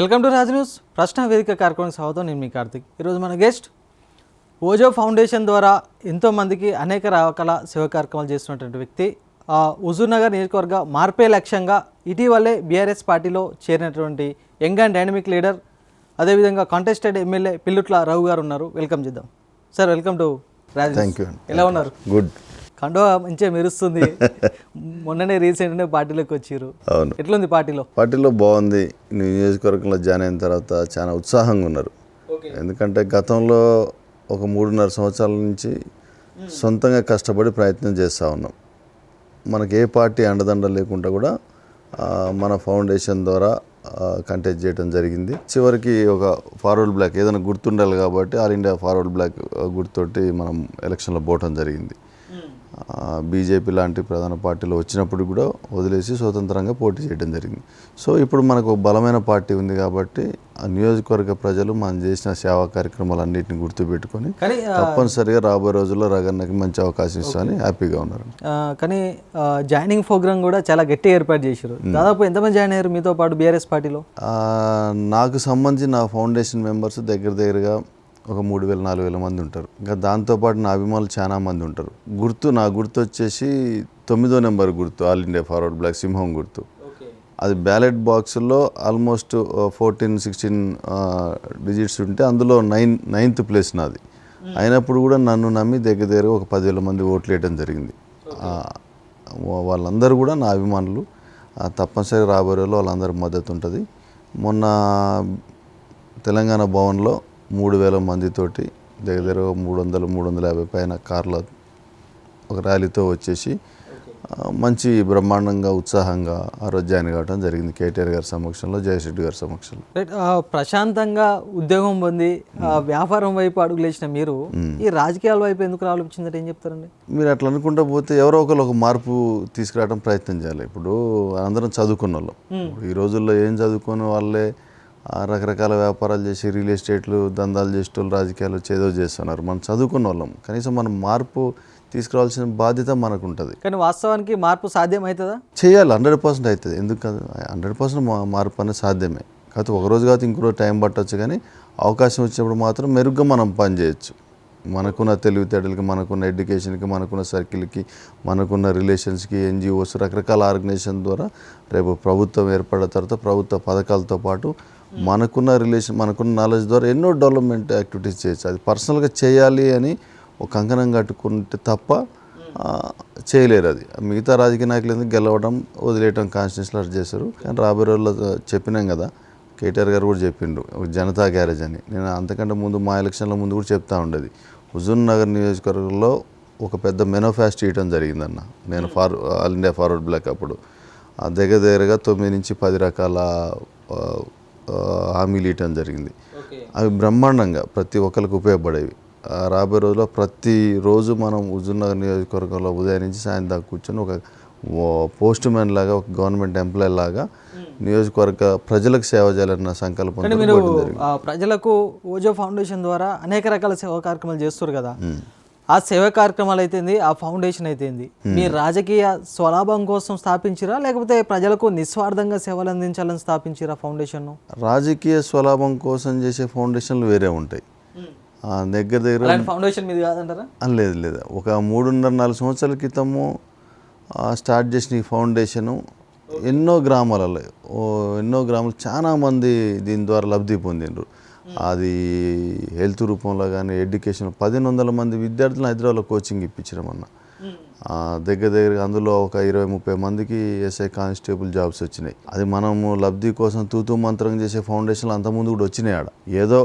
Welcome to Raj news. ప్రశ్న వేదిక కార్యక్రమం స్వాగతం. నేను మీ కార్తిక్. ఈరోజు మన గెస్ట్ ఓజో ఫౌండేషన్ ద్వారా ఎంతోమందికి అనేక రకాల సేవా కార్యక్రమాలు చేస్తున్నటువంటి వ్యక్తి, హుజూర్నగర్ నియోజకవర్గ మార్పే లక్ష్యంగా ఇటీవలే బీఆర్ఎస్ పార్టీలో చేరినటువంటి యంగ్ అండ్ డైనమిక్ లీడర్, అదేవిధంగా కాంటెస్టెడ్ ఎమ్మెల్యే పిల్లుట్ల రావు గారు ఉన్నారు. వెల్కమ్ చేద్దాం sir. Welcome to Raj news. ఎలా ఉన్నారు? గుడ్. కండో మంచిగా మెరుస్తుంది. మొన్ననే రీసెంట్గా పార్టీలోకి వచ్చారు. అవును. ఎట్లుంది పార్టీలో బాగుంది. నియోజకవర్గంలో జాయిన్ అయిన తర్వాత చాలా ఉత్సాహంగా ఉన్నారు. ఎందుకంటే గతంలో ఒక 3.5 సంవత్సరాల నుంచి సొంతంగా కష్టపడి ప్రయత్నం చేస్తూ ఉన్నాం. మనకి ఏ పార్టీ అండదండ లేకుండా కూడా మన ఫౌండేషన్ ద్వారా కంటెస్ట్ చేయడం జరిగింది. చివరికి ఒక ఫార్వర్డ్ బ్లాక్ ఏదైనా గుర్తుండాలి కాబట్టి ఆల్ ఇండియా ఫార్వర్డ్ బ్లాక్ గుర్తుతోటి మనం ఎలక్షన్లో పోవటం జరిగింది. బీజేపీ లాంటి ప్రధాన పార్టీలో వచ్చినప్పుడు కూడా వదిలేసి స్వతంత్రంగా పోటీ చేయడం జరిగింది. సో ఇప్పుడు మనకు బలమైన పార్టీ ఉంది కాబట్టి ఆ నియోజకవర్గ ప్రజలు మనం చేసిన సేవా కార్యక్రమాలు అన్నింటిని గుర్తుపెట్టుకొని తప్పనిసరిగా రాబోయే రోజుల్లో రగన్నకి మంచి అవకాశం ఇస్తామని హ్యాపీగా ఉన్నారు. కానీ జాయినింగ్ ప్రోగ్రామ్ కూడా చాలా గట్టిగా ఏర్పాటు చేశారు. దాదాపు ఎంతమంది జాయిన్ అయ్యారు మీతో పాటు బీఆర్ఎస్ పార్టీలో? నాకు సంబంధించి నా ఫౌండేషన్ మెంబర్స్ దగ్గరగా ఒక 3,000-4,000 మంది ఉంటారు. ఇంకా దాంతోపాటు నా అభిమానులు చాలా మంది ఉంటారు. నా గుర్తు వచ్చేసి 9వ నెంబర్ గుర్తు, ఆల్ ఇండియా ఫార్వర్డ్ బ్లాక్ సింహం గుర్తు. అది బ్యాలెట్ బాక్స్లో ఆల్మోస్ట్ 14-16 డిజిట్స్ ఉంటే అందులో 9th ప్లేస్ నాది. అయినప్పుడు కూడా నన్ను నమ్మి దగ్గరగా ఒక 10,000 మంది ఓట్లు వేయడం జరిగింది. వాళ్ళందరూ కూడా నా అభిమానులు. తప్పనిసరిగా రాబోయే రోజుల్లో వాళ్ళందరి మద్దతు ఉంటుంది. మొన్న తెలంగాణ భవన్లో 3,000 మందితోటి దగ్గర 300-350 పైన కార్ల ఒక ర్యాలీతో వచ్చేసి మంచి బ్రహ్మాండంగా ఉత్సాహంగా ఆ రోజు జాయిన్ కావడం జరిగింది. కేటీఆర్ గారి సమక్షంలో, జయశెట్టి గారి సమక్షంలో. ప్రశాంతంగా ఉద్యోగం పొంది వ్యాపారం వైపు అడుగులేసిన మీరు ఈ రాజకీయాల వైపు ఎందుకు ఆలోచించిందంటే ఏం చెప్తారండి? మీరు అట్లా అనుకుంటా పోతే ఎవరో ఒకరు ఒక మార్పు తీసుకురావడం ప్రయత్నం చేయాలి. ఇప్పుడు అందరం చదువుకున్న వాళ్ళం. ఈ రోజుల్లో ఏం చదువుకునే వాళ్ళే రకరకాల వ్యాపారాలు చేసి రియల్ ఎస్టేట్లు దందాలు చేసేటోళ్ళు రాజకీయాలు ఏదో చేస్తున్నారు. మనం చదువుకున్న వాళ్ళం. కనీసం మనం మార్పు తీసుకురావాల్సిన బాధ్యత మనకు ఉంటుంది. కానీ వాస్తవానికి మార్పు సాధ్యం అవుతుందా? చేయాలి. 100% అవుతుంది. ఎందుకు 100% మార్పు అనేది సాధ్యమే. కాకపోతే ఒకరోజు కాదు ఇంకో టైం పట్టవచ్చు. కానీ అవకాశం వచ్చినప్పుడు మాత్రం మెరుగ్గా మనం పని చేయొచ్చు. మనకున్న తెలివితేటలకి, మనకున్న ఎడ్యుకేషన్కి, మనకున్న సర్కిల్కి, మనకున్న రిలేషన్స్కి, NGOs రకరకాల ఆర్గనైజేషన్ ద్వారా రేపు ప్రభుత్వం ఏర్పడిన తర్వాత ప్రభుత్వ పథకాలతో పాటు మనకున్న మనకున్న నాలెడ్జ్ ద్వారా ఎన్నో డెవలప్మెంట్ యాక్టివిటీస్ చేయొచ్చు. అది పర్సనల్గా చేయాలి అని ఒక కంకణం కట్టుకుంటే తప్ప చేయలేరు. అది మిగతా రాజకీయ నాయకులు ఎందుకు గెలవడం వదిలేయడం కాన్స్టిట్యూన్సీలో చేశారు. కానీ రాబోయే రోజుల్లో చెప్పినాం కదా, కేటీఆర్ గారు కూడా చెప్పిండు జనతా గ్యారేజ్ అని. నేను అంతకంటే ముందు మా ఎలక్షన్ల ముందు కూడా చెప్తా ఉండేది. హుజూర్నగర్ నియోజకవర్గంలో ఒక పెద్ద మేనిఫెస్టో ఇవ్వడం జరిగిందన్న. నేను ఆల్ ఇండియా ఫార్వర్డ్ బ్లాక్ అప్పుడు దగ్గరగా 9-10 రకాల హామీలు ఇవ్వడం జరిగింది. అవి బ్రహ్మాండంగా ప్రతి ఒక్కరికి ఉపయోగపడేవి. రాబోయే రోజుల్లో ప్రతిరోజు మనం హుజూర్నగర్ నియోజకవర్గంలో ఉదయం నుంచి సాయంత్రం దాకా కూర్చొని ఒక పోస్ట్ మ్యాన్ లాగా, ఒక గవర్నమెంట్ ఎంప్లాయీ లాగా నియోజకవర్గ ప్రజలకు సేవ చేయాలన్న సంకల్పం. మీరు ప్రజలకు ఓజో ఫౌండేషన్ ద్వారా అనేక రకాల సేవా కార్యక్రమాలు చేస్తారు కదా, ఆ సేవా కార్యక్రమాలు అయితేంది, ఆ ఫౌండేషన్ అయితేంది, మీ రాజకీయ స్వలాభం కోసం స్థాపించిరా లేకపోతే ప్రజలకు నిస్వార్థంగా సేవలు అందించాలని స్థాపించిరా ఫౌండేషన్? రాజకీయ స్వలాభం కోసం చేసే ఫౌండేషన్లు వేరే ఉంటాయి. దగ్గర ఫౌండేషన్ మీద కాదంటారా? లేదు. ఒక 3.5-4 సంవత్సరాల క్రితము స్టార్ట్ చేసిన ఈ ఫౌండేషను ఎన్నో గ్రామాలలో చాలామంది దీని ద్వారా లబ్ధి పొందిండ్రు. అది హెల్త్ రూపంలో కానీ, ఎడ్యుకేషన్ 1,500 మంది విద్యార్థులను హైదరాబాద్లో కోచింగ్ ఇప్పించడమన్న. దగ్గరగా అందులో ఒక 20-30 మందికి SI కానిస్టేబుల్ జాబ్స్ వచ్చినాయి. అది మనము లబ్ధి కోసం తూతూ మంత్రం చేసే ఫౌండేషన్లు అంతకుముందు కూడా వచ్చినాయి. ఆడ ఏదో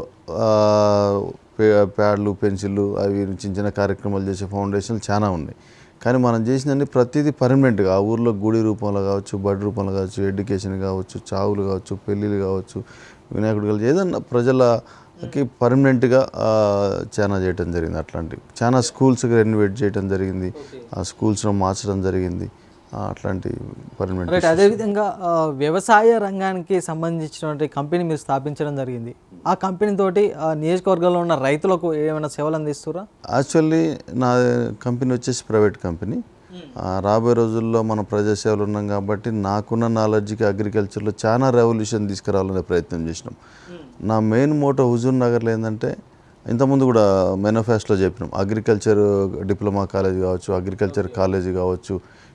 ప్యాడ్లు, పెన్సిళ్ళు అవి చిన్న కార్యక్రమాలు చేసే ఫౌండేషన్లు చాలా ఉన్నాయి. కానీ మనం చేసినన్ని ప్రతిదీ పర్మనెంట్గా ఆ ఊర్లో గుడి రూపంలో కావచ్చు, బడి రూపంలో కావచ్చు, ఎడ్యుకేషన్ కావచ్చు, చావులు కావచ్చు, పెళ్ళిళ్ళు కావచ్చు, వినాయకుడు కావచ్చు, ఏదన్నా ప్రజలకి పర్మనెంట్గా చాలా చేయడం జరిగింది. అట్లాంటివి చాలా స్కూల్స్కి రెనోవేట్ చేయడం జరిగింది. ఆ స్కూల్స్లో మార్చడం జరిగింది. అట్లాంటి పర్మనెంట్. అదేవిధంగా వ్యవసాయ రంగానికి సంబంధించినటువంటి కంపెనీ మీరు స్థాపించడం జరిగింది. ఆ కంపెనీ తోటి నియోజకవర్గంలో ఉన్న రైతులకు ఏమైనా సేవలు అందిస్తారా? యాక్చువల్లీ నా కంపెనీ వచ్చేసి ప్రైవేట్ కంపెనీ. రాబోయే రోజుల్లో మనం ప్రజాసేవలు ఉన్నాం కాబట్టి నాకున్న నాలెడ్జ్కి అగ్రికల్చర్లో చాలా రెవల్యూషన్ తీసుకురావాలనే ప్రయత్నం చేసినాం. నా మెయిన్ మోటో హుజూర్ నగర్లో ఏంటంటే ఇంతకుముందు కూడా మేనిఫెస్టోలో చెప్పినాం, అగ్రికల్చర్ డిప్లొమా కాలేజ్ కావచ్చు, అగ్రికల్చర్ కాలేజీ కావచ్చు,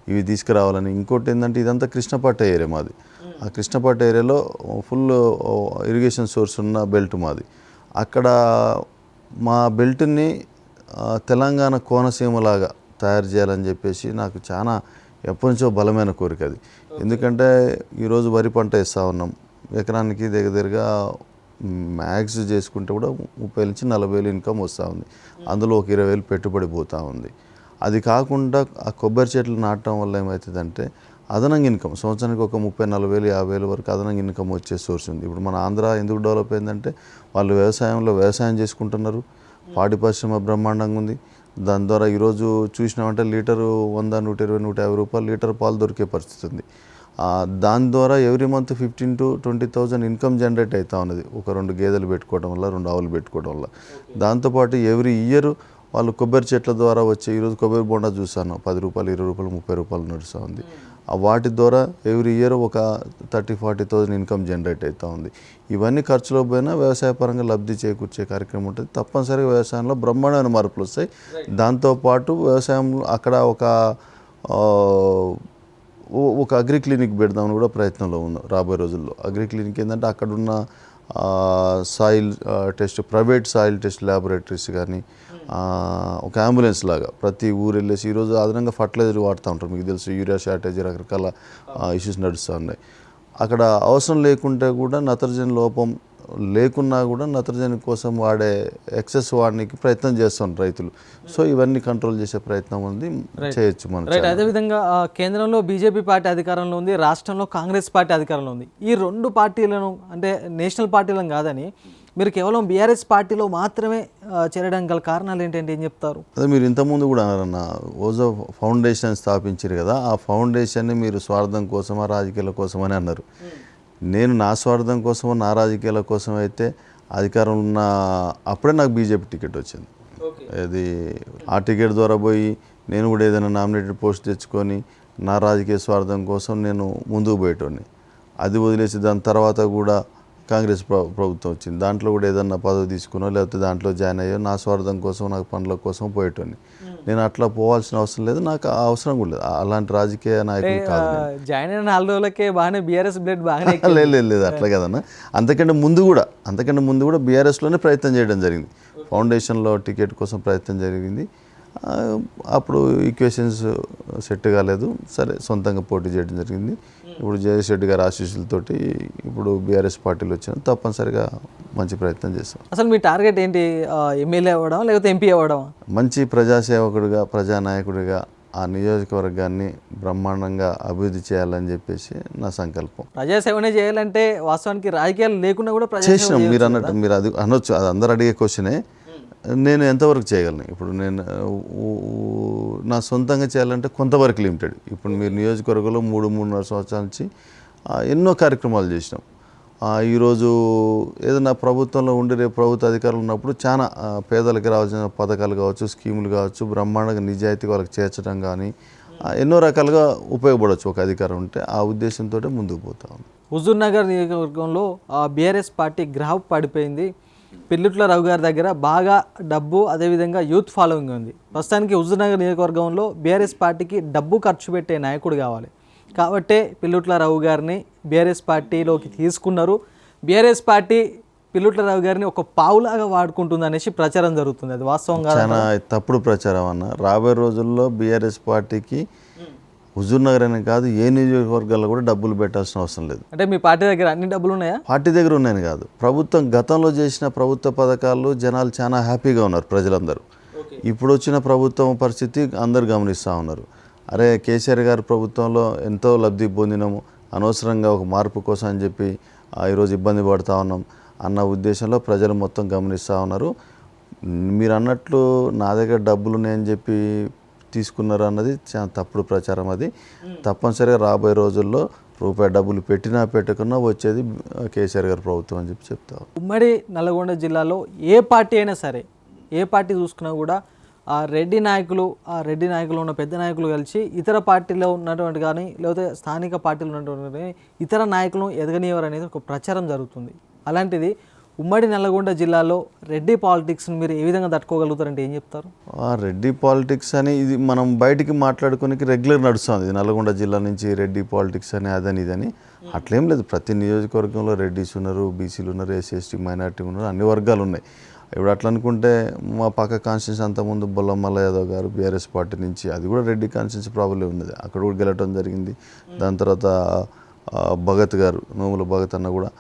ఇవి తీసుకురావాలని. ఇంకోటి ఏంటంటే ఇదంతా కృష్ణపట్ట ఏరియా మాది. ఆ కృష్ణపట్ట ఏరియాలో ఫుల్ ఇరిగేషన్ సోర్స్ ఉన్న బెల్ట్ మాది. అక్కడ మా బెల్ట్ని తెలంగాణ కోనసీమలాగా తయారు చేయాలని చెప్పేసి నాకు చాలా ఎప్పటి నుంచో బలమైన కోరిక అది. ఎందుకంటే ఈరోజు వరి పంట వేస్తూ ఉన్నాం, ఎకరానికి దగ్గరగా మ్యాక్స్ చేసుకుంటే కూడా 30,000 నుంచి 40,000 ఇన్కమ్ వస్తూ ఉంది. అందులో ఒక 20,000 పెట్టుబడి పోతూ ఉంది. అది కాకుండా ఆ కొబ్బరి చెట్లు నాటడం వల్ల ఏమవుతుందంటే అదనంగా ఇన్కమ్ సంవత్సరానికి ఒక 30,000, 40,000, 50,000 వరకు అదనంగా ఇన్కమ్ వచ్చే సోర్స్ ఉంది. ఇప్పుడు మన ఆంధ్ర ఎందుకు డెవలప్ అయిందంటే వాళ్ళు వ్యవసాయం చేసుకుంటున్నారు, పాడి పరిశ్రమ బ్రహ్మాండంగా ఉంది. దాని ద్వారా ఈరోజు చూసినామంటే లీటరు 100, 120, 150 రూపాయలు లీటర్ పాలు దొరికే పరిస్థితి ఉంది. దాని ద్వారా every month 15,000 to 20,000 income generate అవుతూ ఉన్నది. ఒక 2 గేదెలు పెట్టుకోవడం వల్ల, 2 ఆవులు పెట్టుకోవడం వల్ల. దాంతోపాటు ఎవ్రీ ఇయర్ వాళ్ళు కొబ్బరి చెట్ల ద్వారా వచ్చే ఈరోజు కొబ్బరి బొండా చూస్తాను 10 రూపాయలు, 20 రూపాయలు, 30 రూపాయలు నడుస్తూ ఉంది. వాటి ద్వారా ఎవ్రీ ఇయర్ ఒక 30,000-40,000 ఇన్కమ్ జనరేట్ అవుతూ ఉంది. ఇవన్నీ ఖర్చులో పోయినా వ్యవసాయ పరంగా లబ్ధి చేకూర్చే కార్యక్రమం ఉంటుంది. తప్పనిసరిగా వ్యవసాయంలో బ్రహ్మాండమైన మార్పులు వస్తాయి. దాంతోపాటు వ్యవసాయంలో అక్కడ ఒక అగ్రి క్లినిక్ పెడదామని కూడా ప్రయత్నంలో ఉన్నాం రాబోయే రోజుల్లో. అగ్రి క్లినిక్ ఏంటంటే అక్కడున్న soil test, private soil test laboratories కానీ, ఒక అంబులెన్స్ లాగా ప్రతి ఊరు వెళ్ళేసి ఈరోజు అదనంగా ఫర్టిలైజర్ వాడుతూ ఉంటారు. మీకు తెలుసు, యూరియా షార్టేజ్, రకరకాల ఇష్యూస్ నడుస్తూ ఉన్నాయి. అక్కడ అవసరం లేకుంటే కూడా నత్రజని లోపం లేకున్నా కూడా నత్రజని కోసం వాడే ఎక్సెస్ వాడడానికి ప్రయత్నం చేస్తున్నారు రైతులు. సో ఇవన్నీ కంట్రోల్ చేసే ప్రయత్నం ఉంది, చేయొచ్చు మనం. రైట్. అదేవిధంగా కేంద్రంలో బీజేపీ పార్టీ అధికారంలో ఉంది, రాష్ట్రంలో కాంగ్రెస్ పార్టీ అధికారంలో ఉంది. ఈ 2 పార్టీలను అంటే నేషనల్ పార్టీలను కాదని మీరు కేవలం బీఆర్ఎస్ పార్టీలో మాత్రమే చేరడానికి గల కారణాలు ఏంటంటే ఏం చెప్తారు? అదే మీరు ఇంతకుముందు కూడా అన్నారన్న, ఓజో ఫౌండేషన్ స్థాపించారు కదా, ఆ ఫౌండేషన్ని మీరు స్వార్థం కోసమా రాజకీయాల కోసమని అన్నారు. నేను నా స్వార్థం కోసమో నా రాజకీయాల కోసం అయితే అధికారంలో ఉన్న అప్పుడే నాకు బీజేపీ టికెట్ వచ్చింది. అది ఆ టికెట్ ద్వారా పోయి నేను కూడా ఏదైనా నామినేటెడ్ పోస్ట్ తెచ్చుకొని నా రాజకీయ స్వార్థం కోసం నేను ముందుకు పోయేటోని. అది వదిలేసి దాని తర్వాత కూడా కాంగ్రెస్ ప్రభుత్వం వచ్చింది, దాంట్లో కూడా ఏదన్నా పదవి తీసుకునో లేకపోతే దాంట్లో జాయిన్ అయ్యో నా స్వార్థం కోసం, నాకు పనుల కోసం పోయేటోని. నేను అట్లా పోవాల్సిన అవసరం లేదు, నాకు ఆ అవసరం కూడా లేదు. అలాంటి రాజకీయ నాయకుడు కాదు. జాయిన్ అయిన 4 రోజులకే బాగానే బీఆర్ఎస్ బ్లడ్ బాగానే లేదు అట్లా కదన్నా. అంతకంటే ముందు కూడా బీఆర్ఎస్లోనే ప్రయత్నం చేయడం జరిగింది. ఫౌండేషన్లో టికెట్ కోసం ప్రయత్నం జరిగింది. అప్పుడు ఈక్వేషన్స్ సెట్ కాలేదు, సరే సొంతంగా పోటీ చేయడం జరిగింది. ఇప్పుడు జగదీష్ రెడ్డి గారి ఆశీస్సులతోటి ఇప్పుడు బీఆర్ఎస్ పార్టీలు వచ్చిన తప్పనిసరిగా మంచి ప్రయత్నం చేస్తాం. అసలు మీ టార్గెట్ ఏంటి? ఎమ్మెల్యే అవ్వడం లేకపోతే ఎంపీ అవ్వడం? మంచి ప్రజాసేవకుడిగా, ప్రజానాయకుడిగా ఆ నియోజకవర్గాన్ని బ్రహ్మాండంగా అభివృద్ధి చేయాలని చెప్పేసి నా సంకల్పం. ప్రజాసేవనే చేయాలంటే వాస్తవానికి రాజకీయాలు లేకుండా కూడా చేసినాం. మీరు అన్నట్టు మీరు అది అనొచ్చు, అది అందరు అడిగే క్వశ్చనే. నేను ఎంతవరకు చేయగలను? ఇప్పుడు నేను నా సొంతంగా చేయాలంటే కొంతవరకు లిమిటెడ్. ఇప్పుడు మీరు నియోజకవర్గంలో 3-3.5 సంవత్సరాల నుంచి ఎన్నో కార్యక్రమాలు చేసినాం. ఈరోజు ఏదైనా ప్రభుత్వంలో ఉండి రేపు ప్రభుత్వ అధికారులు ఉన్నప్పుడు చాలా పేదలకు రావాల్సిన పథకాలు కావచ్చు, స్కీములు కావచ్చు, బ్రహ్మాండంగా నిజాయితీగా వాళ్ళకి చేర్చడం కానీ ఎన్నో రకాలుగా ఉపయోగపడవచ్చు ఒక అధికారం ఉంటే. ఆ ఉద్దేశంతో ముందుకు పోతాం. హుజూర్ నగర్ నియోజకవర్గంలో బీఆర్ఎస్ పార్టీ గ్రాఫ్ పడిపోయింది. పిల్లుట్ల రవి గారి దగ్గర బాగా డబ్బు, అదేవిధంగా యూత్ ఫాలోయింగ్ ఉంది. ప్రస్తుతానికి హుజూర్నగర్ నియోజకవర్గంలో బీఆర్ఎస్ పార్టీకి డబ్బు ఖర్చు పెట్టే నాయకుడు కావాలి కాబట్టే పిల్లుట్ల రవి గారిని బీఆర్ఎస్ పార్టీలోకి తీసుకున్నారు. బీఆర్ఎస్ పార్టీ పిల్లుట్ల రవి గారిని ఒక పావులాగా వాడుకుంటుంది అనేసి ప్రచారం జరుగుతుంది. అది వాస్తవంగా చాలా తప్పుడు ప్రచారం అన్న. రాబోయే రోజుల్లో బీఆర్ఎస్ పార్టీకి హుజూర్ నగర్ అనే కాదు, ఏ నియోజకవర్గాల్లో కూడా డబ్బులు పెట్టాల్సిన అవసరం లేదు. అంటే మీ పార్టీ దగ్గర అన్ని డబ్బులు ఉన్నాయా? పార్టీ దగ్గర ఉన్నాయని కాదు, ప్రభుత్వం గతంలో చేసిన ప్రభుత్వ పథకాలు జనాలు చాలా హ్యాపీగా ఉన్నారు ప్రజలందరూ. ఇప్పుడు వచ్చిన ప్రభుత్వం పరిస్థితి అందరు గమనిస్తూ ఉన్నారు. అరే కేసీఆర్ గారి ప్రభుత్వంలో ఎంతో లబ్ధి పొందినాము, అనవసరంగా ఒక మార్పు కోసం అని చెప్పి ఈరోజు ఇబ్బంది పడుతూ ఉన్నాం అన్న ఉద్దేశంలో ప్రజలు మొత్తం గమనిస్తూ ఉన్నారు. మీరు అన్నట్లు నా దగ్గర డబ్బులు ఉన్నాయని చెప్పి తీసుకున్నారు అన్నది చాలా తప్పుడు ప్రచారం. అది తప్పనిసరిగా రాబోయే రోజుల్లో రూపాయి డబ్బులు పెట్టినా పెట్టకున్నా వచ్చేది కేసీఆర్ గారి ప్రభుత్వం అని చెప్పి చెప్తారు. ఉమ్మడి నల్గొండ జిల్లాలో ఏ పార్టీ అయినా సరే, ఏ పార్టీ చూసుకున్నా కూడా ఆ రెడ్డి నాయకులు ఉన్న పెద్ద నాయకులు కలిసి ఇతర పార్టీలో ఉన్నటువంటి కానీ లేకపోతే స్థానిక పార్టీలో ఉన్నటువంటి కానీ ఇతర నాయకులను ఎదగనివ్వరు అనేది ఒక ప్రచారం జరుగుతుంది. అలాంటిది ఉమ్మడి నల్లగొండ జిల్లాలో రెడ్డి పాలిటిక్స్ని మీరు ఏ విధంగా తట్టుకోగలుగుతారంటే ఏం చెప్తారు? రెడ్డి పాలిటిక్స్ అని ఇది మనం బయటికి మాట్లాడుకోనికి రెగ్యులర్ నడుస్తుంది. ఇది నల్గొండ జిల్లా నుంచి రెడ్డి పాలిటిక్స్ అని అదని ఇదని అట్లేం లేదు. ప్రతి నియోజకవర్గంలో రెడ్డిస్ ఉన్నారు, బీసీలు ఉన్నారు, ఎస్సీ ఎస్టీ మైనార్టీ ఉన్నారు, అన్ని వర్గాలు ఉన్నాయి. ఇప్పుడు అట్లా అనుకుంటే మా పక్క కాన్స్టిట్యూన్సీ అంతకుముందు బొల్లమల్ల యాదవ్ గారు బీఆర్ఎస్ పార్టీ నుంచి, అది కూడా రెడ్డి కాన్స్టిట్యూన్సీ ప్రాబ్లం ఉన్నది, అక్కడ కూడా గెలవటం జరిగింది. దాని తర్వాత భగత్ గారు, నోముల భగత్ అన్న కూడా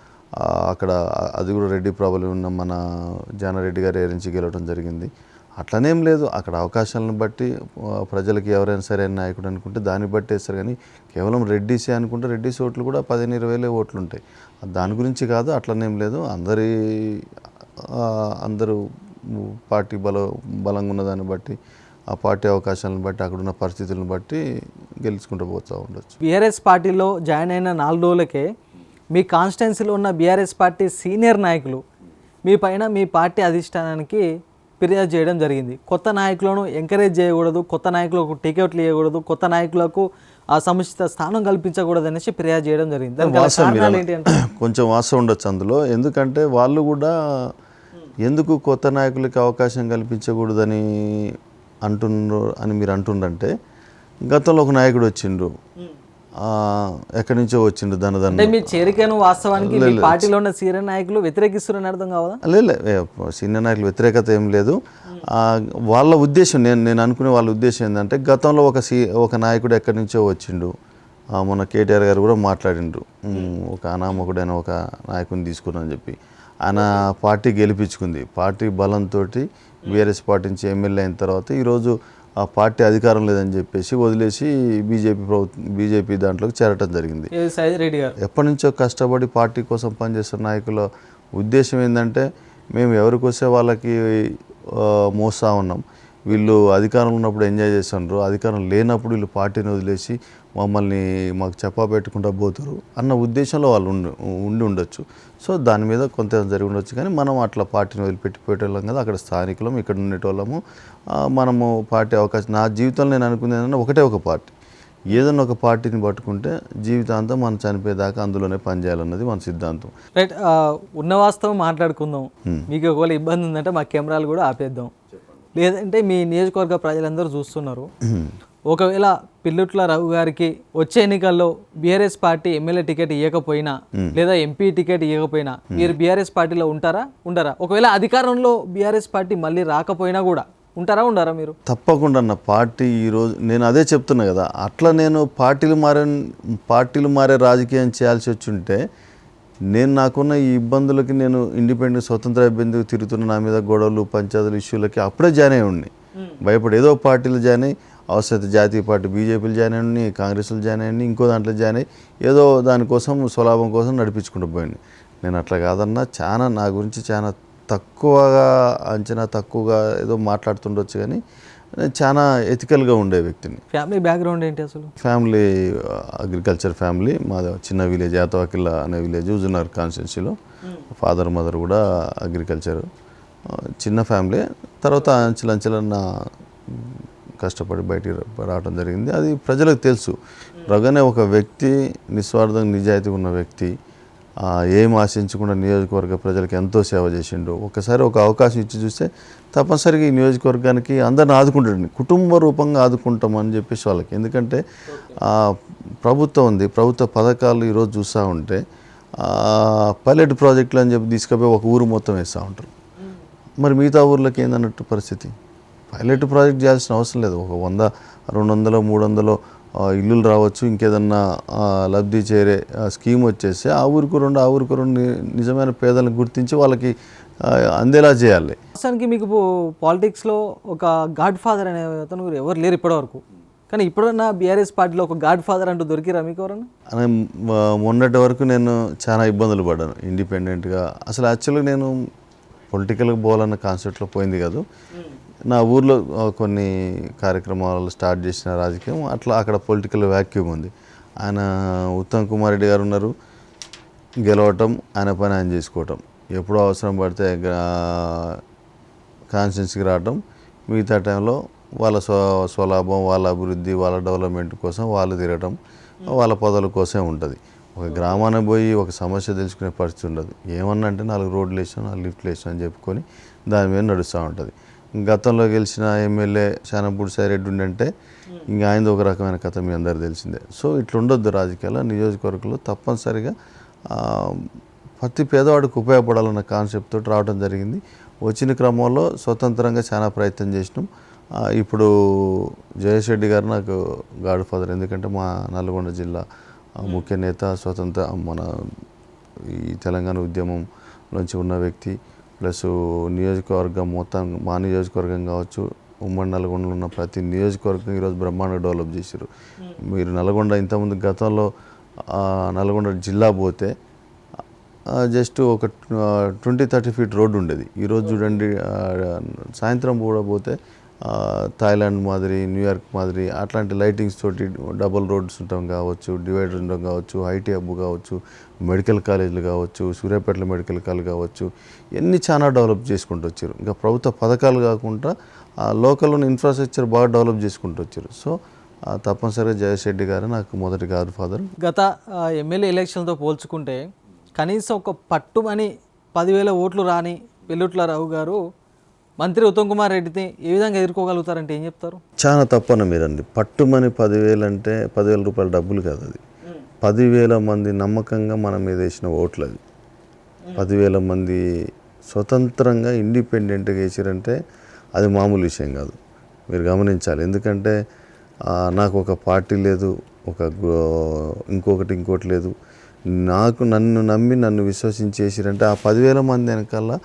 అక్కడ అది కూడా రెడ్డి ప్రాబ్లం ఉన్న మన జానారెడ్డి గారు ఏరించి గెలవడం జరిగింది. అట్లనేం లేదు, అక్కడ అవకాశాలను బట్టి ప్రజలకి ఎవరైనా సరైన నాయకుడు అనుకుంటే దాన్ని బట్టి వేస్తారు. కానీ కేవలం రెడ్డిసే అనుకుంటే రెడ్డిస్ ఓట్లు కూడా 15-20 ఓట్లు ఉంటాయి. దాని గురించి కాదు, అట్లనేం లేదు. అందరూ పార్టీ బలంగా ఉన్నదాన్ని బట్టి, ఆ పార్టీ అవకాశాలను బట్టి, అక్కడున్న పరిస్థితులను బట్టి గెలుచుకుంటూ పోతూ ఉండొచ్చు. బీఆర్ఎస్ పార్టీలో జాయిన్ అయిన 4 రోజులకే మీ కాన్స్టిట్యున్సీలో ఉన్న బీఆర్ఎస్ పార్టీ సీనియర్ నాయకులు మీ పైన మీ పార్టీ అధిష్టానానికి ఫిర్యాదు చేయడం జరిగింది. కొత్త నాయకులను ఎంకరేజ్ చేయకూడదు, కొత్త నాయకులకు టికెట్లు ఇవ్వకూడదు, కొత్త నాయకులకు ఆ సముచిత స్థానం కల్పించకూడదు అనేసి ఫిర్యాదు చేయడం జరిగింది. కొంచెం వాస్తవం ఉండొచ్చు అందులో. ఎందుకంటే వాళ్ళు కూడా ఎందుకు కొత్త నాయకులకి అవకాశం కల్పించకూడదని మీరు అంటుండంటే, గతంలో ఒక నాయకుడు వచ్చిండ్రు, ఎక్కడి నుంచో వచ్చిండు ధనధన. మీ చేరికను వాస్తవానికి పార్టీలో ఉన్న సీనియర్ నాయకులు వ్యతిరేకిస్తున్నారని అర్థం కావదా? లేదు, సీనియర్ నాయకులు వ్యతిరేకత ఏం లేదు. వాళ్ళ ఉద్దేశం, నేను అనుకునే వాళ్ళ ఉద్దేశం ఏంటంటే, గతంలో ఒక నాయకుడు ఎక్కడి నుంచో వచ్చిండు, మొన్న కేటీఆర్ గారు కూడా మాట్లాడిండ్రు, ఒక అనామకుడైన ఒక నాయకుని తీసుకున్నాను చెప్పి. ఆయన పార్టీ గెలిపించుకుంది, పార్టీ బలంతో బీఆర్ఎస్ పార్టీ నుంచి ఎమ్మెల్యే అయిన తర్వాత ఈరోజు ఆ పార్టీ అధికారం లేదని చెప్పేసి వదిలేసి బీజేపీ దాంట్లోకి చేరటం జరిగింది. ఎప్పటి నుంచో కష్టపడి పార్టీ కోసం పనిచేస్తున్న నాయకుల ఉద్దేశం ఏంటంటే, మేము ఎవరికి వస్తే వాళ్ళకి మోస్తూ ఉన్నాం, వీళ్ళు అధికారంలో ఉన్నప్పుడు ఎంజాయ్ చేస్తున్నారు, అధికారం లేనప్పుడు వీళ్ళు పార్టీని వదిలేసి మాకు చెప్పా పెట్టుకుంటూ పోతారు అన్న ఉద్దేశంలో వాళ్ళు ఉండి ఉండొచ్చు. సో దాని మీద కొంత జరిగి ఉండొచ్చు. కానీ మనం అట్లా పార్టీని వదిలిపెట్టిపోయేటోళ్ళం కదా, అక్కడ స్థానికులం, ఇక్కడ ఉండేటోళ్ళము. మనము పార్టీ అవకాశం, నా జీవితంలో నేను అనుకునేది ఏంటంటే, ఒకటే ఒక పార్టీ, ఏదన్నా ఒక పార్టీని పట్టుకుంటే జీవితాంతం మనం చనిపోయేదాకా అందులోనే పనిచేయాలన్నది మన సిద్ధాంతం. రైట్, ఉన్న వాస్తవం మాట్లాడుకుందాం. మీకు ఒకవేళ ఇబ్బంది ఉందంటే మా కెమెరాలు కూడా ఆపేద్దాం, లేదంటే మీ నియోజకవర్గ ప్రజలందరూ చూస్తున్నారు. ఒకవేళ పిల్లుట్ల రఘు గారికి వచ్చే ఎన్నికల్లో బీఆర్ఎస్ పార్టీ ఎమ్మెల్యే టికెట్ ఇవ్వకపోయినా లేదా ఎంపీ టికెట్ ఇవ్వకపోయినా మీరు బీఆర్ఎస్ పార్టీలో ఉండరా? ఒకవేళ అధికారంలో బీఆర్ఎస్ పార్టీ మళ్ళీ రాకపోయినా కూడా ఉండరా మీరు? తప్పకుండా అన్న. పార్టీ ఈరోజు నేను అదే చెప్తున్నా కదా, అట్లా నేను పార్టీలు మారే రాజకీయం చేయాల్సి వచ్చి ఉంటే, నేను నాకున్న ఈ ఇబ్బందులకి నేను ఇండిపెండెంట్ స్వతంత్ర ఇబ్బందికి తిరుగుతున్న, నా మీద గొడవలు పంచాయతీల ఇష్యూలకి అప్పుడే జాయిన్ అయ్యి ఉండి, భయపడి ఏదో పార్టీలు జాయిన్ అయ్యి, అవసరమైతే జాతీయ పార్టీ బీజేపీలు జాయిన్ అయ్యి, కాంగ్రెస్లు జాయిన్ అయ్యి, ఇంకో దాంట్లో జాయిన్ అయ్యి ఏదో దానికోసం స్వలాభం కోసం నడిపించుకుంటూ పోయింది. నేను అట్లా కాదన్నా, చాలా నా గురించి చాలా తక్కువగా ఏదో మాట్లాడుతుండొచ్చు, కానీ నేను చాలా ఎథికల్గా ఉండే వ్యక్తిని. ఫ్యామిలీ బ్యాక్గ్రౌండ్ ఏంటి అసలు? Family agriculture family. మాది చిన్న విలేజ్, యాతవాకిల్లా అనే విలేజ్, హుజూర్నగర్ కాన్స్టిట్యున్సీలో. ఫాదర్ మదర్ కూడా అగ్రికల్చర్. చిన్న ఫ్యామిలీ. తర్వాత అంచెలంచెలన్న కష్టపడి బయటికి రావడం జరిగింది. అది ప్రజలకు తెలుసు. రఘునే ఒక వ్యక్తి, నిస్వార్థంగా నిజాయితీ ఉన్న వ్యక్తి, ఏం ఆశించకుండా నియోజకవర్గ ప్రజలకు ఎంతో సేవ చేసిండు. ఒకసారి ఒక అవకాశం ఇచ్చి చూస్తే తప్పనిసరిగా ఈ నియోజకవర్గానికి అందరిని ఆదుకుంటాడు, కుటుంబ రూపంగా ఆదుకుంటామని చెప్పేసి వాళ్ళకి. ఎందుకంటే ప్రభుత్వం ఉంది, ప్రభుత్వ పథకాలు ఈరోజు చూస్తూ ఉంటే పైలట్ ప్రాజెక్టులు అని చెప్పి తీసుకుపోయి ఒక ఊరు మొత్తం వేస్తూ ఉంటారు. మరి మిగతా ఊర్లకి ఏందన్నట్టు పరిస్థితి? పైలట్ ప్రాజెక్ట్ చేయాల్సిన అవసరం లేదు. ఒక 100, 200, 300 ఇల్లులు రావచ్చు, ఇంకేదన్నా లబ్ధి చేరే స్కీమ్ వచ్చేసి ఆ ఊరికి 2 నిజమైన పేదలను గుర్తించి వాళ్ళకి అందేలా చేయాలి. అసలు మీకు పాలిటిక్స్లో ఒక గాడ్ ఫాదర్ అనే అతను ఎవరు లేరు ఇప్పటివరకు, కానీ ఇప్పుడన్నా బీఆర్ఎస్ పార్టీలో ఒక గాడ్ ఫాదర్ అంటూ దొరికిరా మీకు ఎవరన్నా? మొన్నటి వరకు నేను చాలా ఇబ్బందులు పడ్డాను ఇండిపెండెంట్గా. అసలు యాక్చువల్గా నేను పొలిటికల్గా పోవాలన్న కాన్సెప్ట్లో పోయింది కాదు. నా ఊర్లో కొన్ని కార్యక్రమాలు స్టార్ట్ చేసిన రాజకీయం, అట్లా అక్కడ పొలిటికల్ వ్యాక్యూమ్ ఉంది. ఆయన ఉత్తమ్ కుమార్ రెడ్డి గారు ఉన్నారు, గెలవటం, ఆయన పని ఆయన చేసుకోవటం, ఎప్పుడో అవసరం పడితే కాన్స్టిట్యున్సీకి రావటం, మిగతా టైంలో వాళ్ళ స్వలాభం, వాళ్ళ అభివృద్ధి, వాళ్ళ డెవలప్మెంట్ కోసం వాళ్ళు తిరగటం, వాళ్ళ పదవుల కోసమే ఉంటుంది. ఒక గ్రామానికి పోయి ఒక సమస్య తెలుసుకునే పరిస్థితి ఉండదు. ఏమన్నా అంటే 4 రోడ్లు వేసాం, 4 లిఫ్ట్లు వేసాం అని చెప్పుకొని దాని మీద నడుస్తూ ఉంటుంది. గతంలో గెలిచిన ఎమ్మెల్యే శానంపూడి సాయిరెడ్డి ఉండంటే ఇంకా ఆయనది ఒక రకమైన కథ మీ అందరు తెలిసిందే. సో ఇట్లా ఉండొద్దు రాజకీయాల్లో. నియోజకవర్గంలో తప్పనిసరిగా ప్రతి పేదవాడికి ఉపయోగపడాలన్న కాన్సెప్ట్ తోటి రావడం జరిగింది. వచ్చిన క్రమంలో స్వతంత్రంగా చాలా ప్రయత్నం చేసినాం. ఇప్పుడు జయేష్ రెడ్డి గారు నాకు గాడ్ ఫాదర్. ఎందుకంటే మా నల్గొండ జిల్లా ముఖ్య నేత, స్వతంత్ర మన ఈ తెలంగాణ ఉద్యమం నుంచి ఉన్న వ్యక్తి, ప్లస్ నియోజకవర్గం మొత్తం మా నియోజకవర్గం కావచ్చు, ఉమ్మడి నల్గొండలో ఉన్న ప్రతి నియోజకవర్గం ఈరోజు బ్రహ్మాండంగా డెవలప్ చేశారు. మీరు నల్గొండ ఇంతకుముందు గతంలో నల్గొండ జిల్లా పోతే జస్ట్ ఒక 20-30 ఫీట్ రోడ్డు ఉండేది. ఈరోజు చూడండి, సాయంత్రం కూడా పోతే థాయిలాండ్ మాదిరి, న్యూయార్క్ మాదిరి అట్లాంటి లైటింగ్స్ తోటి డబుల్ రోడ్స్ ఉండటం కావచ్చు, డివైడర్ ఉండడం కావచ్చు, ఐటీ హబ్ కావచ్చు, మెడికల్ కాలేజీలు కావచ్చు, సూర్యాపేటలో మెడికల్ కాలేజ్ కావచ్చు, ఇవన్నీ చాలా డెవలప్ చేసుకుంటూ వచ్చారు. ఇంకా ప్రభుత్వ పథకాలు కాకుండా లోకల్ ఉన్న ఇన్ఫ్రాస్ట్రక్చర్ బాగా డెవలప్ చేసుకుంటూ వచ్చారు. సో తప్పనిసరిగా జయేష్ రెడ్డి గారు నాకు మొదటి గాడ్ ఫాదర్. గత ఎమ్మెల్యే ఎలక్షన్తో పోల్చుకుంటే కనీసం ఒక పట్టుమని 10,000 ఓట్లు రాని పెళ్ళుట్ల రావు గారు మంత్రి ఉత్తమ్ కుమార్ రెడ్డిని ఏ విధంగా ఎదుర్కోగలుగుతారంటే ఏం చెప్తారు? చాలా తప్పన మీరండి. పట్టుమని 10,000 అంటే 10,000 రూపాయల డబ్బులు కాదు. అది 10,000 మంది నమ్మకంగా మన మీద వేసిన ఓట్లు. అది 10,000 మంది స్వతంత్రంగా ఇండిపెండెంట్గా వేసారంటే అది మామూలు విషయం కాదు. మీరు గమనించాలి. ఎందుకంటే నాకు ఒక పార్టీ లేదు, ఇంకొకటి లేదు. నన్ను నమ్మి నన్ను విశ్వసించి చేసిరంటే ఆ 10,000 మంది వెనకాల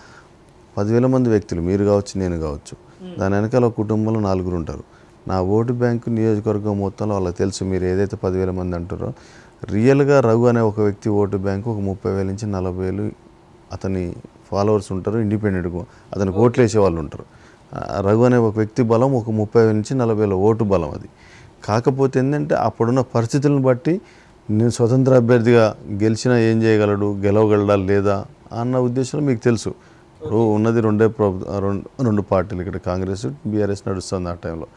10,000 మంది వ్యక్తులు, మీరు కావచ్చు, నేను కావచ్చు, దాని వెనకాల ఒక కుటుంబంలో 4 ఉంటారు. నా ఓటు బ్యాంకు నియోజకవర్గం మొత్తంలో వాళ్ళకి తెలుసు. మీరు ఏదైతే 10,000 మంది అంటారో, రియల్గా రఘు అనే ఒక వ్యక్తి ఓటు బ్యాంకు ఒక 30,000 నుంచి 40,000 అతని ఫాలోవర్స్ ఉంటారు. ఇండిపెండెంట్గా అతనికి ఓట్లు వేసే వాళ్ళు ఉంటారు. రఘు అనే ఒక వ్యక్తి బలం ఒక 30,000 నుంచి 40,000 ఓటు బలం. అది కాకపోతే ఏంటంటే అప్పుడున్న పరిస్థితులను బట్టి నేను స్వతంత్ర అభ్యర్థిగా గెలిచినా ఏం చేయగలడు, గెలవగలడా లేదా అన్న ఉద్దేశంలో మీకు తెలుసు. ఇప్పుడు ఉన్నది రెండు పార్టీలు, ఇక్కడ కాంగ్రెస్, బీఆర్ఎస్ నడుస్తుంది. ఆ టైంలో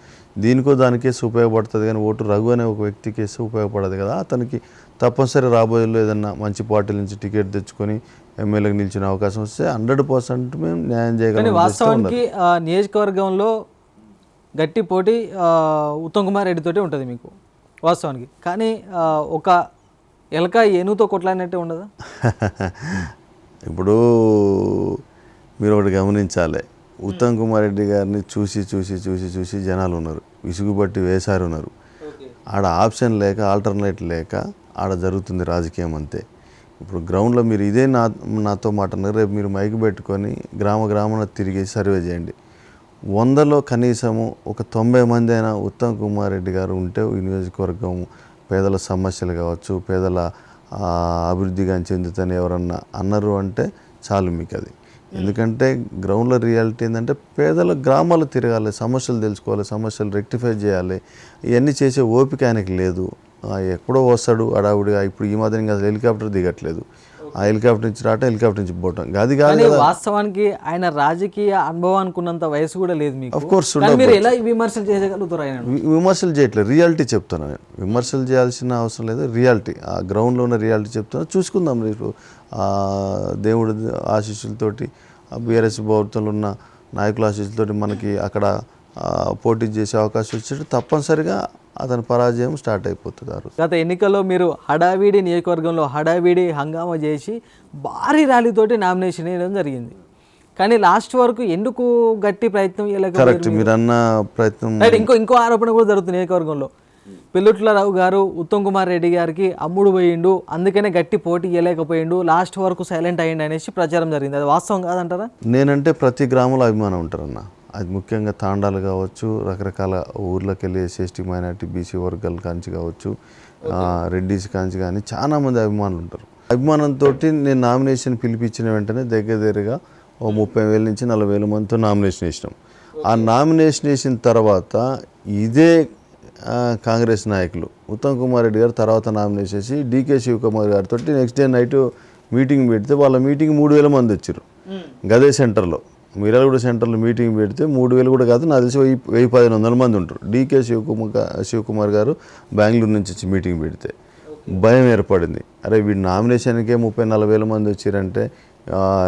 దానికేసి ఉపయోగపడుతుంది, కానీ ఓటు రఘు అనే ఒక వ్యక్తికేసి ఉపయోగపడదు కదా. అతనికి తప్పనిసరి రాబోయేలో ఏదన్నా మంచి పార్టీల నుంచి టికెట్ తెచ్చుకొని ఎమ్మెల్యేకి నిలిచిన అవకాశం వస్తే 100% మేము న్యాయం చేయగలం. వాస్తవానికి నియోజకవర్గంలో గట్టి పోటీ ఉత్తమ్ కుమార్ రెడ్డి తోటి ఉంటుంది మీకు వాస్తవానికి. కానీ ఒక ఎలక ఏనుగుతో కొట్లాడినట్టే ఉండదా? ఇప్పుడు మీరు ఒకటి గమనించాలి. ఉత్తమ్ కుమార్ రెడ్డి గారిని చూసి జనాలు ఉన్నారు, విసుగుబట్టి వేసారు ఉన్నారు. ఆడ ఆప్షన్ లేక, ఆల్టర్నేట్ లేక ఆడ జరుగుతుంది రాజకీయం అంతే. ఇప్పుడు గ్రౌండ్లో మీరు ఇదే నాతో మాట అన్నారు. రేపు మీరు మైక్ పెట్టుకొని గ్రామాన తిరిగి సర్వే చేయండి. 100లో కనీసము ఒక 90 మంది అయినా ఉత్తమ్ కుమార్ రెడ్డి గారు ఉంటే ఈ నియోజకవర్గం పేదల సమస్యలు కావచ్చు, పేదల అభివృద్ధి కానీ చెందుతాని ఎవరన్నా అన్నారు అంటే చాలు మీకు అది. ఎందుకంటే గ్రౌండ్లో రియాలిటీ ఏంటంటే పేదల గ్రామాలు తిరగాలి, సమస్యలు తెలుసుకోవాలి, సమస్యలు రెక్టిఫై చేయాలి. ఇవన్నీ చేసే ఓపిక ఆయనకి లేదు. ఎక్కడో వస్తాడు అడావుడిగా. ఇప్పుడు ఈ మాదిరి అసలు హెలికాప్టర్ దిగట్లేదు. ఆ హెలికాప్టర్ నుంచి రావటం, హెలికాప్టర్ నుంచి పోవటం అది కాదు. వాస్తవానికి ఆయన రాజకీయ అనుభవానికి ఉన్నంత వయసు కూడా లేదు మీకు. ఆఫ్ కోర్స్ మీరు ఎలా విమర్శలు చేయగలుగుతారు? ఆయన విమర్శలు చేయట్లేదు, రియాలిటీ చెప్తాను నేను. విమర్శలు చేయాల్సిన అవసరం లేదు, రియాలిటీ, ఆ గ్రౌండ్లో ఉన్న రియాలిటీ చెప్తాను. చూసుకుందాం. రేపు దేవుడి ఆశీస్సులతోటి, బీఆర్ఎస్ ప్రభుత్వంలో ఉన్న నాయకుల ఆశీస్సులతోటి మనకి అక్కడ పోటీ చేసే అవకాశం వచ్చేటట్టు తప్పనిసరిగా అతని పరాజయం స్టార్ట్ అయిపోతుంది. ఆ రోజు గత ఎన్నికల్లో మీరు హడావిడి నియోజకవర్గంలో హడావిడి హంగామా చేసి భారీ ర్యాలీతోటి నామినేషన్ వేయడం జరిగింది. కానీ లాస్ట్ వరకు ఎందుకు గట్టి ప్రయత్నం కరెక్ట్ మీరు అన్న ప్రయత్నం. ఇంకో ఆరోపణ కూడా జరుగుతుంది నియోజకవర్గంలో. పెళ్ళుట్ల రావు గారు ఉత్తమ్ కుమార్ రెడ్డి గారికి అమ్ముడు పోయిండు, అందుకనే గట్టి పోటీ ఇవ్వలేకపోయిండు, లాస్ట్ వరకు సైలెంట్ అయ్యిండు అనేసి ప్రచారం జరిగింది. అది వాస్తవం కాదంటారా? నేనంటే ప్రతి గ్రామంలో అభిమానం ఉంటారన్న. అది ముఖ్యంగా తాండాలు కావచ్చు, రకరకాల ఊర్లోకి వెళ్ళి ఎస్సీ మైనార్టీ బీసీ వర్గాల కాంచి కావచ్చు, రెడ్డిస్ కాంచి కానీ చాలామంది అభిమానులు ఉంటారు. అభిమానంతో నేను నామినేషన్ పిలిపించిన వెంటనే దగ్గరగా 30,000 నుంచి 40,000 మందితో నామినేషన్ వేసినాం. ఆ నామినేషన్ వేసిన తర్వాత ఇదే కాంగ్రెస్ నాయకులు ఉత్తమ్ కుమార్ రెడ్డి గారు తర్వాత నామినేషన్ చేసి డీకే శివకుమార్ గారితో నెక్స్ట్ డే నైట్ మీటింగ్ పెడితే వాళ్ళ మీటింగ్ 3,000 మంది వచ్చారు గదే సెంటర్లో. మిర్యాలగూడ సెంటర్లో మీటింగ్ పెడితే 3,000 కూడా కాదు, నాకు తెలిసి 1,000-1,500 మంది ఉంటారు. డీకే శివకుమార్ గారు బెంగళూరు నుంచి వచ్చి మీటింగ్ పెడితే భయం ఏర్పడింది. అరే వీడి నామినేషన్కే 30,000-40,000 మంది వచ్చారంటే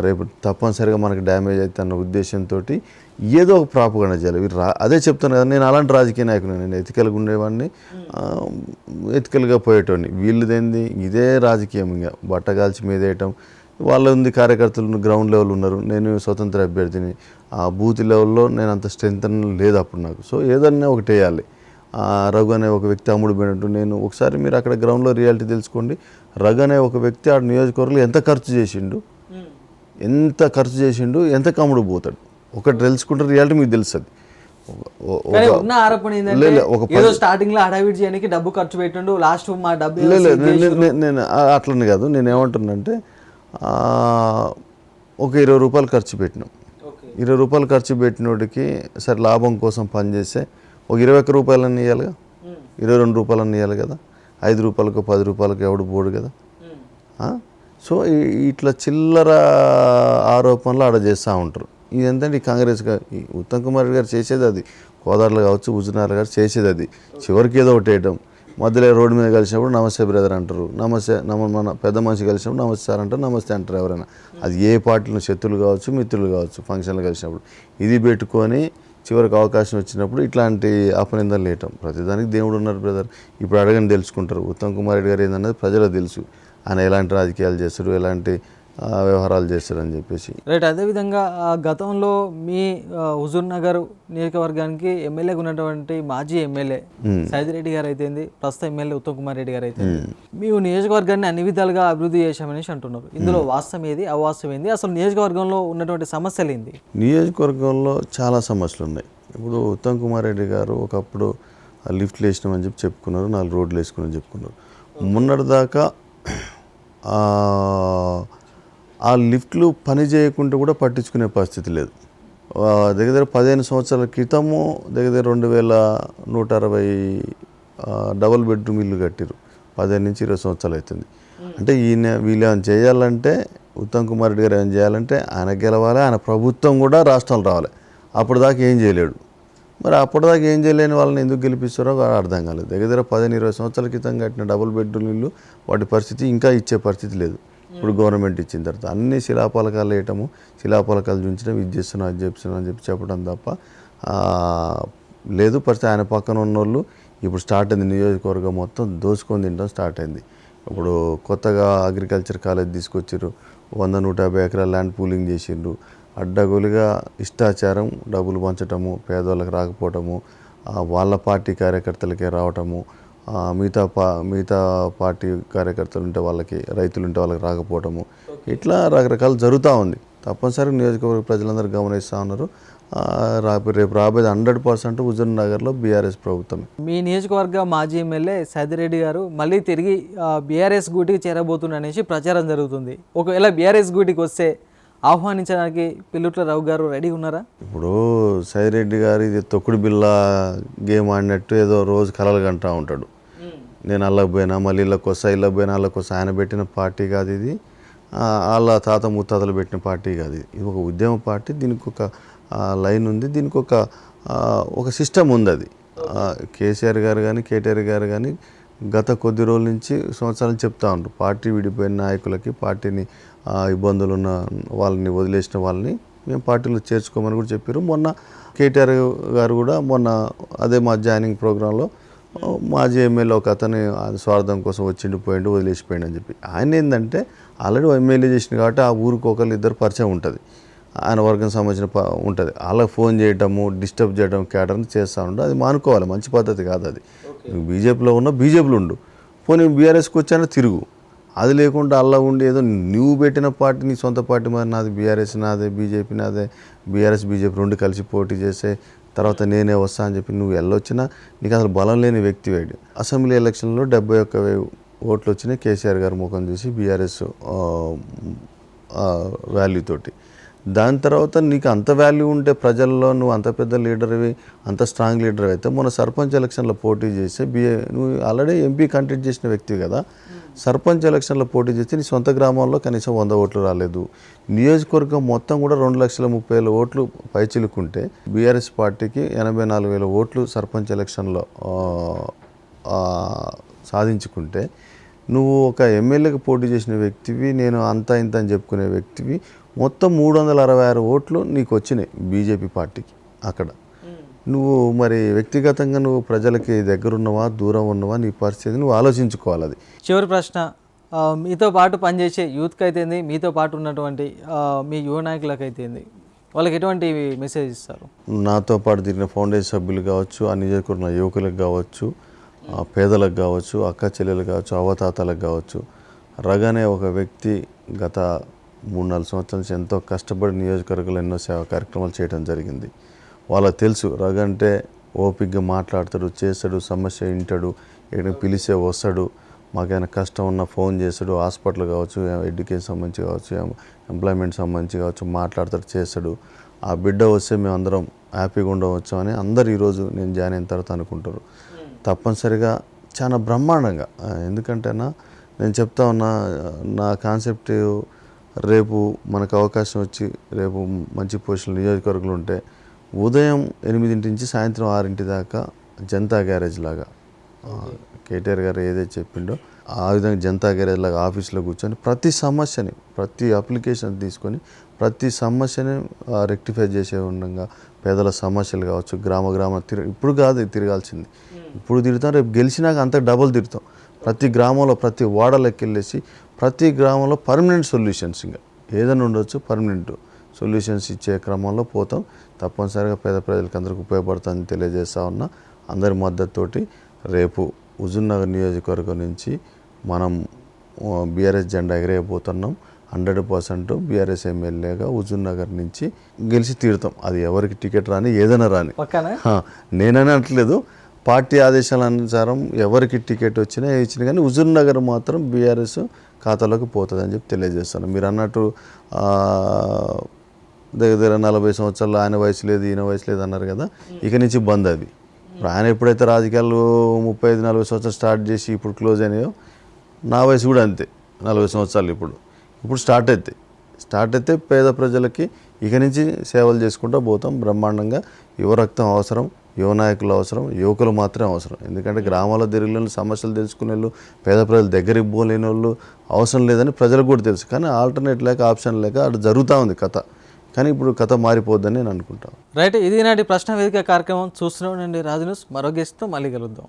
రేపు తప్పనిసరిగా మనకు డ్యామేజ్ అవుతుంది అన్న ఉద్దేశంతో ఏదో ఒక ప్రాపగండ చేయాలి. అదే చెప్తాను కదా, నేను అలాంటి రాజకీయ నాయకుడు, నేను ఎథికల్గా ఉండేవాడిని, ఎథికల్గా పోయేటోడిని. వీళ్ళదేంది ఇదే రాజకీయం, ఇంకా బట్టగాల్చి మీదేయటం. వాళ్ళ ఉంది కార్యకర్తలు గ్రౌండ్ లెవెల్ ఉన్నారు, నేను స్వతంత్ర అభ్యర్థిని, ఆ బూత్ లెవెల్లో నేను అంత స్ట్రెంత్ లేదు అప్పుడు నాకు. సో ఏదన్నా ఒకటి వేయాలి. రఘు అనే ఒక వ్యక్తి అమ్ముడు పోయినట్టు, నేను ఒకసారి మీరు అక్కడ గ్రౌండ్లో రియాలిటీ తెలుసుకోండి. రఘు అనే ఒక వ్యక్తి ఆ నియోజకవర్గంలో ఎంత ఖర్చు చేసిండు, ఎంత కమ్ముడు పోతాడు, ఒకటి తెలుసుకుంటే రియాలిటీ మీకు తెలుస్తుంది. ఉన్న ఆరోపణ ఏంటంటే ఏదో స్టార్టింగ్ లో హడావిడి చేయడానికి డబ్బు ఖర్చు పెట్టండు, లాస్ట్ మా డబ్బు నేను అట్లనే కాదు, నేను ఏమంటున్నానంటే ఒక 20 రూపాయలు ఖర్చు పెట్టినాం. 20 రూపాయలు ఖర్చు పెట్టినోడికి సరే లాభం కోసం పనిచేస్తే ఒక 21 రూపాయలన్నీ ఇవ్వాలిగా, 22 రూపాయలన్నీ ఇవ్వాలి కదా, 5 రూపాయలకు 10 రూపాయలకు ఎవడు పోడు కదా. సో ఇట్లా చిల్లర ఆరోపణలు ఆడ చేస్తూ ఉంటారు. ఇది ఏంటంటే ఈ కాంగ్రెస్గా ఉత్తమ్ కుమార్ రెడ్డి గారు చేసేది అది, కోదాడలు కావచ్చు, హుజూర్నగర్ గారు చేసేది అది. చివరికి ఏదో ఒకటి వేయటం, మధ్యలో రోడ్డు మీద కలిసినప్పుడు నమస్తే బ్రదర్ అంటారు, నమస్తే మన పెద్ద మనిషి కలిసినప్పుడు నమస్తే సార్ అంటారు, నమస్తే అంటారు ఎవరైనా. అది ఏ పార్టీలో శత్రులు కావచ్చు, మిత్రులు కావచ్చు, ఫంక్షన్లు కలిసినప్పుడు ఇది పెట్టుకొని చివరికి అవకాశం వచ్చినప్పుడు ఇట్లాంటి అపనిందలు లేయటం. ప్రతిదానికి దేవుడు ఉన్నారు బ్రదర్, ఇప్పుడు అడగని తెలుసుకుంటారు. ఉత్తమ్ కుమార్ రెడ్డి గారు ఏందన్నది ప్రజలకు తెలుసు, ఆయన ఎలాంటి రాజకీయాలు చేస్తారు, ఎలాంటి వ్యవహారాలు చేస్తారని చెప్పేసి. రైట్. అదేవిధంగా గతంలో మీ హుజూర్నగర్ నియోజకవర్గానికి ఎమ్మెల్యేగా ఉన్నటువంటి మాజీ ఎమ్మెల్యే సైదిరెడ్డి గారు అయితేంది, ప్రస్తుత ఎమ్మెల్యే ఉత్తమ్ కుమార్ రెడ్డి గారు అయితే మేము నియోజకవర్గాన్ని అన్ని విధాలుగా అభివృద్ధి చేశామనేసి అంటున్నారు. ఇందులో వాస్తవం ఏది, అవాస్తవం ఏంది, అసలు నియోజకవర్గంలో ఉన్నటువంటి సమస్యలు ఏంది? నియోజకవర్గంలో చాలా సమస్యలు ఉన్నాయి. ఇప్పుడు ఉత్తమ్ కుమార్ రెడ్డి గారు ఒకప్పుడు లిఫ్ట్లు వేసినామని చెప్పి చెప్పుకున్నారు, 4 రోడ్లు వేసుకుని చెప్పుకున్నారు. మొన్నటిదాకా ఆ లిఫ్ట్లు పని చేయకుండా కూడా పట్టించుకునే పరిస్థితి లేదు. దగ్గర 15 సంవత్సరాల క్రితము దగ్గర 2,160 డబుల్ బెడ్రూమ్ ఇల్లు కట్టిరు. 15 నుంచి 20 సంవత్సరాలు అవుతుంది. అంటే వీళ్ళు ఏమైనా చేయాలంటే, ఉత్తమ్ కుమార్ రెడ్డి గారు ఏమైనా చేయాలంటే ఆయన గెలవాలి, ఆయన ప్రభుత్వం కూడా రాష్ట్రాలు రావాలి. అప్పటిదాకా ఏం చేయలేడు. మరి అప్పటిదాకా ఏం చేయలేని వాళ్ళని ఎందుకు గెలిపిస్తారో అర్థం కాలేదు. దగ్గర 15-20 సంవత్సరాల క్రితం కట్టిన డబుల్ బెడ్రూమ్ ఇల్లు వాటి పరిస్థితి ఇంకా ఇచ్చే పరిస్థితి లేదు. ఇప్పుడు గవర్నమెంట్ ఇచ్చిన తర్వాత అన్ని శిలాపలకాలు వేయటము, శిలాపలకాలు చూపించడం, ఇది చేస్తున్నాం అది చేస్తున్నాం అని చెప్పడం తప్ప లేదు. పరిస్థితి ఆయన పక్కన ఉన్నోళ్ళు ఇప్పుడు స్టార్ట్ అయింది, నియోజకవర్గం మొత్తం దోసుకొని తినడం స్టార్ట్ అయింది. ఇప్పుడు కొత్తగా అగ్రికల్చర్ కాలేజ్ తీసుకొచ్చారు, 100-150 ఎకరాల ల్యాండ్ పూలింగ్ చేసిండ్రు. అడ్డగోలుగా ఇష్టాచారం, డబ్బులు పంచటము, పేదవాళ్ళకి రాకపోవటము, వాళ్ళ పార్టీ కార్యకర్తలకే రావటము, మిగతా పార్టీ కార్యకర్తలు ఉంటే వాళ్ళకి, రైతులు ఉంటే వాళ్ళకి రాకపోవటము, ఇట్లా రకరకాలు జరుగుతూ ఉంది. తప్పనిసరిగా నియోజకవర్గ ప్రజలందరూ గమనిస్తూ ఉన్నారు. రేపు రాబోయేది 100% హుజూర్నగర్లో బీఆర్ఎస్ ప్రభుత్వం. మీ నియోజకవర్గ మాజీ ఎమ్మెల్యే సైదిరెడ్డి గారు మళ్ళీ తిరిగి బీఆర్ఎస్ గూటికి చేరబోతున్నారు అనేసి ప్రచారం జరుగుతుంది. ఒకవేళ బీఆర్ఎస్ గూటికి వస్తే ఆహ్వానించడానికి పిల్లుట్ల రావు గారు రెడీ ఉన్నారా? ఇప్పుడు సైదిరెడ్డి గారు ఇది తొక్కుడు బిల్ల గేమ్ ఆడినట్టు ఏదో రోజు కలలు కంటూ ఉంటాడు. నేను అల్లకి పోయినా, మళ్ళీ ఇళ్ళకి వస్తా, ఇళ్ళకి పోయినా అల్లకి వస్తా. ఆయన పెట్టిన పార్టీ కాదు ఇది, వాళ్ళ తాత ముత్తాతలు పెట్టిన పార్టీ కాదు ఇది. ఒక ఉద్యమ పార్టీ, దీనికి ఒక లైన్ ఉంది, దీనికి ఒక సిస్టమ్ ఉంది. అది కేసీఆర్ గారు కానీ కేటీఆర్ గారు కానీ గత కొద్ది రోజుల నుంచి సంవత్సరాలు చెప్తా ఉంటారు. పార్టీ విడిపోయిన నాయకులకి, పార్టీని ఇబ్బందులు ఉన్న వాళ్ళని వదిలేసిన వాళ్ళని మేము పార్టీలో చేర్చుకోమని కూడా చెప్పారు. మొన్న కేటీఆర్ గారు కూడా మొన్న అదే మా జాయినింగ్ ప్రోగ్రాంలో మాజీ ఎమ్మెల్యే ఒక అతని స్వార్థం కోసం వచ్చిండు, పోయిండు, వదిలేసిపోయిండు అని చెప్పి. ఆయన ఏంటంటే ఆల్రెడీ ఎమ్మెల్యే చేసింది కాబట్టి ఆ ఊరికి ఒకళ్ళు పరిచయం ఉంటుంది, ఆయన వర్గం సంబంధించిన ఉంటుంది. అలా ఫోన్ చేయటము, డిస్టర్బ్ చేయడం, క్యాటర్ని చేస్తూ ఉంటాడు. అది మానుకోవాలి, మంచి పద్ధతి కాదు అది. బీజేపీలో ఉన్న బీజేపీలో ఉండు, పోనీ బీఆర్ఎస్కి వచ్చానో తిరుగు. అది లేకుండా అలా ఉండి ఏదో నువ్వు పెట్టిన పార్టీ, నీ సొంత పార్టీ మరి నాది బీఆర్ఎస్ నాదే, బీజేపీ నాదే, బీఆర్ఎస్ బీజేపీ రెండు కలిసి పోటీ చేసే తర్వాత నేనే వస్తా అని చెప్పి నువ్వు వెళ్ళొచ్చినా నీకు అసలు బలం లేని వ్యక్తి వేడు. అసెంబ్లీ ఎలక్షన్లో 71,000 ఓట్లు వచ్చినాయి కేసీఆర్ గారు ముఖం చూసి, బీఆర్ఎస్ వాల్యూ తోటి. దాని తర్వాత నీకు అంత వాల్యూ ఉంటే ప్రజల్లో నువ్వు అంత పెద్ద లీడర్వి, అంత స్ట్రాంగ్ లీడర్ అయితే మొన్న సర్పంచ్ ఎలక్షన్లో పోటీ చేస్తే నువ్వు ఆల్రెడీ ఎంపీ కంటెస్ట్ చేసిన వ్యక్తివి కదా, సర్పంచ్ ఎలక్షన్లో పోటీ చేస్తే నీ సొంత గ్రామంలో కనీసం 100 ఓట్లు రాలేదు. నియోజకవర్గం మొత్తం కూడా 2,30,000 ఓట్లు పైచిలుకుంటే బీఆర్ఎస్ పార్టీకి 84,000 ఓట్లు సర్పంచ్ ఎలక్షన్లో సాధించుకుంటే నువ్వు ఒక ఎమ్మెల్యేకి పోటీ చేసిన వ్యక్తివి, నేను అంతా ఇంత అని చెప్పుకునే వ్యక్తివి, మొత్తం 366 ఓట్లు నీకు వచ్చినాయి బీజేపీ పార్టీకి. అక్కడ నువ్వు మరి వ్యక్తిగతంగా నువ్వు ప్రజలకి దగ్గర ఉన్నవా దూరం ఉన్నవా నీ పరిస్థితి నువ్వు ఆలోచించుకోవాలి. అది చివరి ప్రశ్న, మీతో పాటు పనిచేసే యూత్కి అయితేంది, మీతో పాటు ఉన్నటువంటి మీ యువ నాయకులకు అయితేంది, వాళ్ళకి ఎటువంటి మెసేజ్ ఇస్తారు? నాతో పాటు తిరిగిన ఫౌండేషన్ సభ్యులు కావచ్చు, ఆ నియోజకవర్గ యువకులకు కావచ్చు, పేదలకు కావచ్చు, అక్క చెల్లెలకు కావచ్చు, అవతాతలకు కావచ్చు, రగనే ఒక వ్యక్తి గత 3-4 సంవత్సరాల నుంచి ఎంతో కష్టపడి నియోజకవర్గంలో ఎన్నో సేవా కార్యక్రమాలు చేయడం జరిగింది. వాళ్ళకి తెలుసు రగంటే ఓపికగా మాట్లాడతాడు, చేస్తాడు, సమస్య వింటాడు, ఎక్కడికి పిలిస్తే వస్తాడు, మాకైనా కష్టం ఉన్నా ఫోన్ చేస్తాడు, హాస్పిటల్ కావచ్చు, ఎడ్యుకేషన్ సంబంధించి కావచ్చు, ఎంప్లాయ్మెంట్ సంబంధించి కావచ్చు, మాట్లాడతాడు, చేస్తాడు. ఆ బిడ్డ వస్తే మేము అందరం హ్యాపీగా ఉండవచ్చు అని అందరు ఈరోజు నేను జాయిన్ అయిన తర్వాత అనుకుంటారు. తప్పనిసరిగా చాలా బ్రహ్మాండంగా, ఎందుకంటేనా నేను చెప్తా ఉన్నా, నా కాన్సెప్ట్ రేపు మనకు అవకాశం వచ్చి రేపు మంచి పొజిషన్ నియోజకవర్గంలో ఉంటే ఉదయం 8 నుంచి సాయంత్రం 6 దాకా జనతా గ్యారేజ్ లాగా కేటీఆర్ గారు ఏదైతే చెప్పిండో ఆ విధంగా జనతా గ్యారేజ్ లాగా ఆఫీస్లో కూర్చొని ప్రతి సమస్యని, ప్రతి అప్లికేషన్ తీసుకొని ప్రతి సమస్యని రెక్టిఫై చేసే ఉండగా పేదల సమస్యలు కావచ్చు, గ్రామ ఇప్పుడు కాదు తిరగాల్సింది, ఇప్పుడు తిరుగుతాం, రేపు గెలిచినాక అంత డబుల్ తిరుగుతాం. ప్రతి గ్రామంలో ప్రతి వాడలోకి వెళ్ళేసి ప్రతి గ్రామంలో పర్మనెంట్ సొల్యూషన్స్, ఇంకా ఏదైనా ఉండొచ్చు పర్మనెంట్ సొల్యూషన్స్ ఇచ్చే క్రమంలో పోతాం. తప్పనిసరిగా పేద ప్రజలకు అందరికీ ఉపయోగపడుతుందని తెలియజేస్తా ఉన్నా. అందరి మద్దతుతోటి రేపు హుజూర్నగర్ నియోజకవర్గం నుంచి మనం బీఆర్ఎస్ జెండా ఎగరేయబోతున్నాం. 100% బీఆర్ఎస్ ఎమ్మెల్యేగా హుజూర్నగర్ నుంచి గెలిచి తీరుతాం. అది ఎవరికి టికెట్ రాని ఏదైనా రాని, నేననే అంటలేదు, పార్టీ ఆదేశాల అనుసారం ఎవరికి టికెట్ వచ్చినా ఇచ్చినా కానీ హుజూర్నగర్ మాత్రం బీఆర్ఎస్ ఖాతాలోకి పోతుంది అని చెప్పి తెలియజేస్తాను. మీరు అన్నట్టు దగ్గర 40 సంవత్సరాలు ఆయన వయసు లేదు ఈయన వయసు లేదు అన్నారు కదా, ఇక నుంచి బంద్ అది. ఇప్పుడు ఆయన ఎప్పుడైతే రాజకీయాలు 35-40 సంవత్సరాలు స్టార్ట్ చేసి ఇప్పుడు క్లోజ్ అయినాయో, నా వయసు కూడా అంతే 40 సంవత్సరాలు. ఇప్పుడు స్టార్ట్ అయితే పేద ప్రజలకి ఇక నుంచి సేవలు చేసుకుంటూ పోతాం బ్రహ్మాండంగా. యువ రక్తం అవసరం, యువ నాయకులు అవసరం, యువకులు మాత్రమే అవసరం. ఎందుకంటే గ్రామాల తిరిగిన సమస్యలు తెలుసుకునే వాళ్ళు, పేద ప్రజల దగ్గరికి పోలేని వాళ్ళు అవసరం లేదని ప్రజలకు కూడా తెలుసు. కానీ ఆల్టర్నేట్ లేక ఆప్షన్ లేక అటు జరుగుతూ ఉంది కథ. కానీ ఇప్పుడు కథ మారిపోద్దని నేను అనుకుంటాను. రైట్, ఇది నాటి ప్రశ్న వేదిక కార్యక్రమం. చూస్తున్నాం అండి రాజు న్యూస్. మరో గెస్ట్తో మళ్ళీ కలుద్దాం.